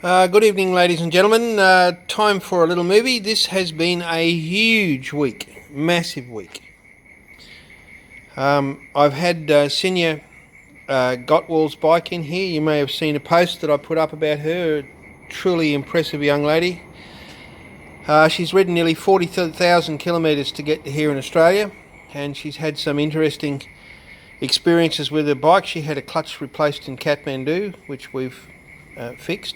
Good evening, ladies and gentlemen. Time for a little movie. This has been a huge week, massive week. I've had Sinya Gottwall's bike in here. You may have seen a post that I put up about her. A truly impressive young lady. She's ridden nearly 40,000 kilometres to get to here in Australia, and she's had some interesting experiences with her bike. She had a clutch replaced in Kathmandu, which we've fixed.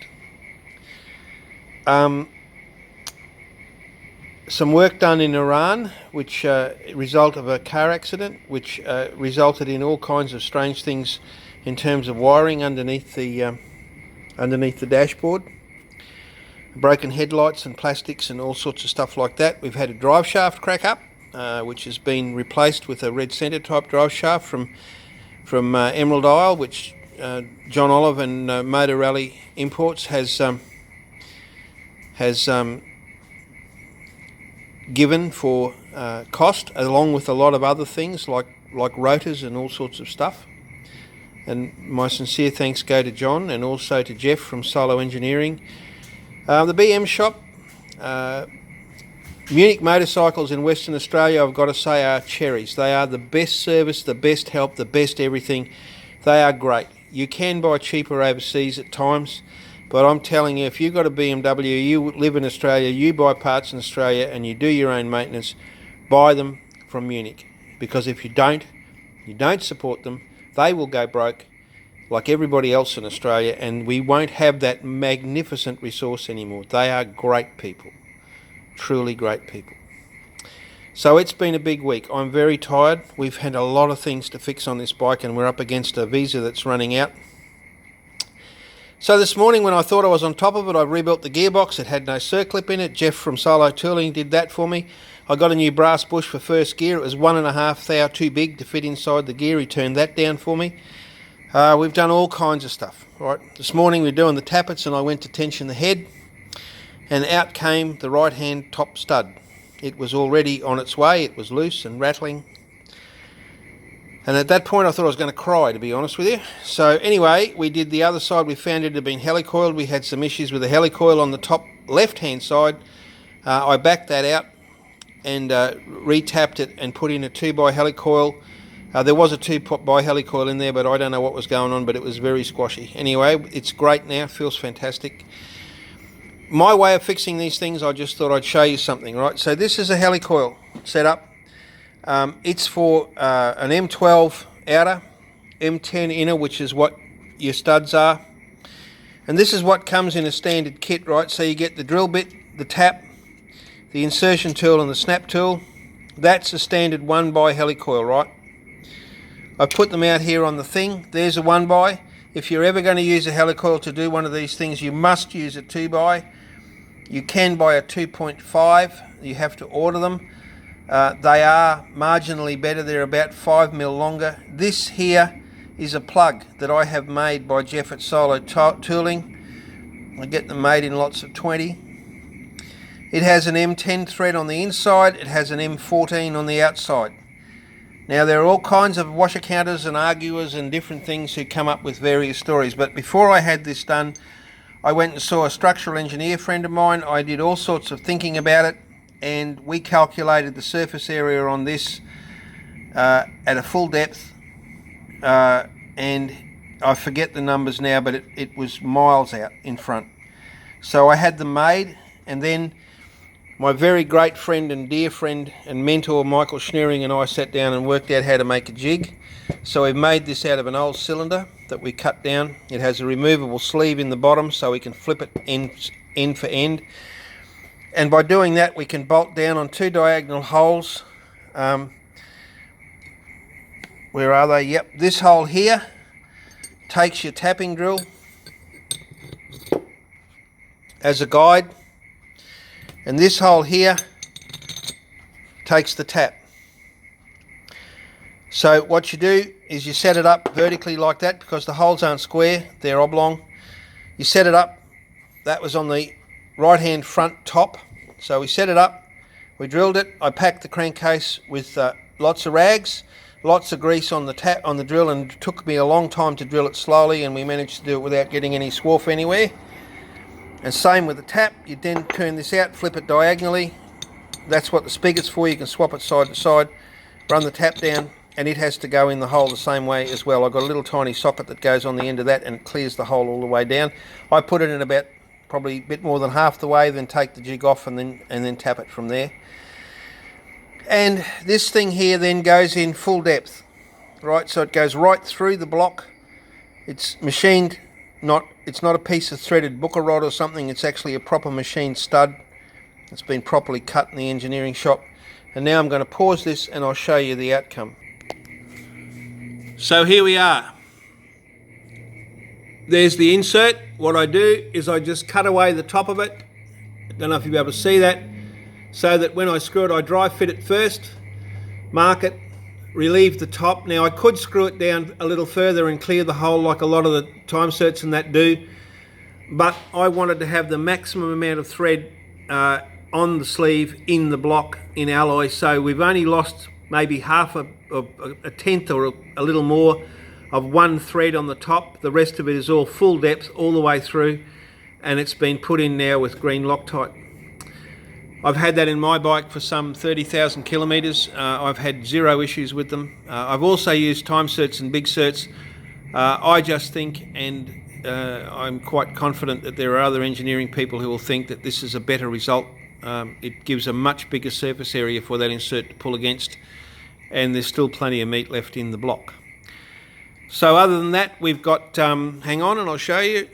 Some work done in Iran, which result of a car accident, which resulted in all kinds of strange things in terms of wiring underneath the dashboard, broken headlights and plastics and all sorts of stuff like that. We've had a drive shaft crack up, which has been replaced with a red centre type drive shaft from Emerald Isle, which John Olive and Motor Rally Imports has given for cost, along with a lot of other things like rotors and all sorts of stuff. And my sincere thanks go to John and also to Jeff from Solo Engineering. The BM shop, Munich Motorcycles in Western Australia, I've got to say, are cherries. They are the best service, the best help, the best everything. They are great. You can buy cheaper overseas at times, but I'm telling you, if you've got a BMW, you live in Australia, you buy parts in Australia and you do your own maintenance, buy them from Munich. Because if you don't support them, they will go broke like everybody else in Australia, and we won't have that magnificent resource anymore. They are great people, truly great people. So it's been a big week. I'm very tired. We've had a lot of things to fix on this bike, and we're up against a visa that's running out. So this morning, when I thought I was on top of it, I rebuilt the gearbox. It had no circlip in it. Jeff from Solo Tooling did that for me. I got a new brass bush for first gear. It was 1.5 thou too big to fit inside the gear. He turned that down for me. We've done all kinds of stuff. Right. This morning we're doing the tappets, and I went to tension the head, and out came the right-hand top stud. It was already on its way. It was loose and rattling. And at that point I thought I was going to cry, to be honest with you. So anyway, we did the other side. We found it had been helicoiled. We had some issues with the helicoil on the top left-hand side. I backed that out and re-tapped it and put in a 2x helicoil. There was a 2x helicoil in there, but I don't know what was going on, but it was very squashy. Anyway, it's great now. It feels fantastic. My way of fixing these things, I just thought I'd show you something, right? So this is a helicoil setup. It's for an M12 outer, M10 inner, which is what your studs are. And this is what comes in a standard kit, right? So you get the drill bit, the tap, the insertion tool and the snap tool. That's a standard 1x helicoil, right? I put them out here on the thing. There's a 1x. If you're ever going to use a helicoil to do one of these things, you must use a 2x. You can buy a 2.5. You have to order them. They are marginally better. They're about 5mm longer. This here is a plug that I have made by Jeff at Solo Tooling. I get them made in lots of 20. It has an M10 thread on the inside. It has an M14 on the outside. Now there are all kinds of washer counters and arguers and different things who come up with various stories, but before I had this done, I went and saw a structural engineer friend of mine. I did all sorts of thinking about it, and we calculated the surface area on this at a full depth, and I forget the numbers now, but it was miles out in front. So I had them made, and then my very great friend and dear friend and mentor Michael Schneering and I sat down and worked out how to make a jig. So we've made this out of an old cylinder that we cut down. It has a removable sleeve in the bottom so we can flip it end for end. And by doing that, we can bolt down on 2 diagonal holes. Where are they? Yep, this hole here takes your tapping drill as a guide. And this hole here takes the tap. So what you do is you set it up vertically like that, because the holes aren't square, they're oblong. You set it up. That was on the right hand front top. So we set it up, we drilled it. I packed the crankcase with lots of rags, lots of grease on the drill, and it took me a long time to drill it slowly, and we managed to do it without getting any swarf anywhere. And same with the tap. You then turn this out, flip it diagonally. That's what the spigot's for. You can swap it side to side, run the tap down, and it has to go in the hole the same way as well. I've got a little tiny socket that goes on the end of that and it clears the hole all the way down. I put it in about probably a bit more than half the way, then take the jig off and then tap it from there. And this thing here then goes in full depth, right? So it goes right through the block. It's machined, it's not a piece of threaded booker rod or something. It's actually a proper machined stud. It's been properly cut in the engineering shop. And now I'm going to pause this and I'll show you the outcome. So here we are. There's the insert. What I do is I just cut away the top of it. I don't know if you'll be able to see that. So that when I screw it, I dry fit it first, mark it, relieve the top. Now I could screw it down a little further and clear the hole like a lot of the time certs and that do, but I wanted to have the maximum amount of thread on the sleeve in the block in alloy. So we've only lost maybe half a tenth or a little more of one thread on the top. The rest of it is all full depth all the way through, and it's been put in now with green Loctite. I've had that in my bike for some 30,000 kilometres. I've had zero issues with them. I've also used time certs and big certs. I just think, and I'm quite confident that there are other engineering people who will think that this is a better result. It gives a much bigger surface area for that insert to pull against, and there's still plenty of meat left in the block. So other than that, we've got, hang on and I'll show you.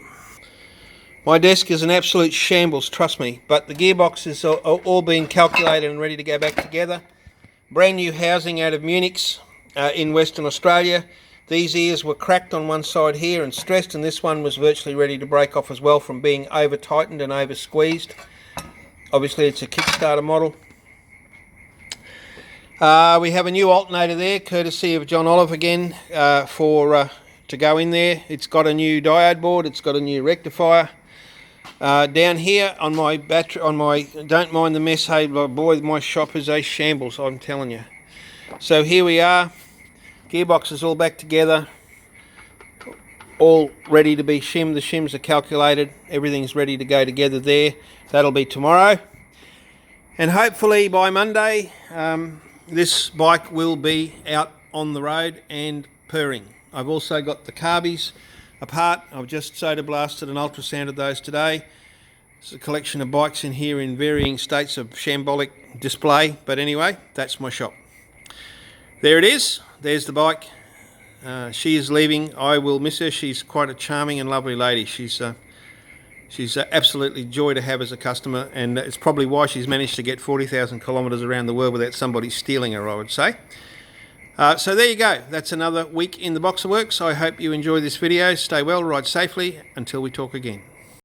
My desk is an absolute shambles, trust me, but the gearbox is all been calculated and ready to go back together. Brand new housing out of Munich's in Western Australia. These ears were cracked on one side here and stressed, and this one was virtually ready to break off as well from being over tightened and over squeezed. Obviously it's a Kickstarter model. We have a new alternator there, courtesy of John Olive again, to go in there. It's got a new diode board, it's got a new rectifier. Down here on my battery, don't mind the mess, hey boy, my shop is a shambles, I'm telling you. So here we are, gearbox is all back together, all ready to be shimmed. The shims are calculated, everything's ready to go together there. That'll be tomorrow, and hopefully by Monday this bike will be out on the road and purring. I've also got the carbies apart. I've just soda blasted and ultrasounded those today. There's a collection of bikes in here in varying states of shambolic display, but anyway, that's my shop. There it is, there's the bike. She is leaving. I will miss her. She's quite a charming and lovely lady. She's absolutely joy to have as a customer, and it's probably why she's managed to get 40,000 kilometres around the world without somebody stealing her, I would say. So there you go. That's another week in the Boxer Works. I hope you enjoy this video. Stay well, ride safely. Until we talk again.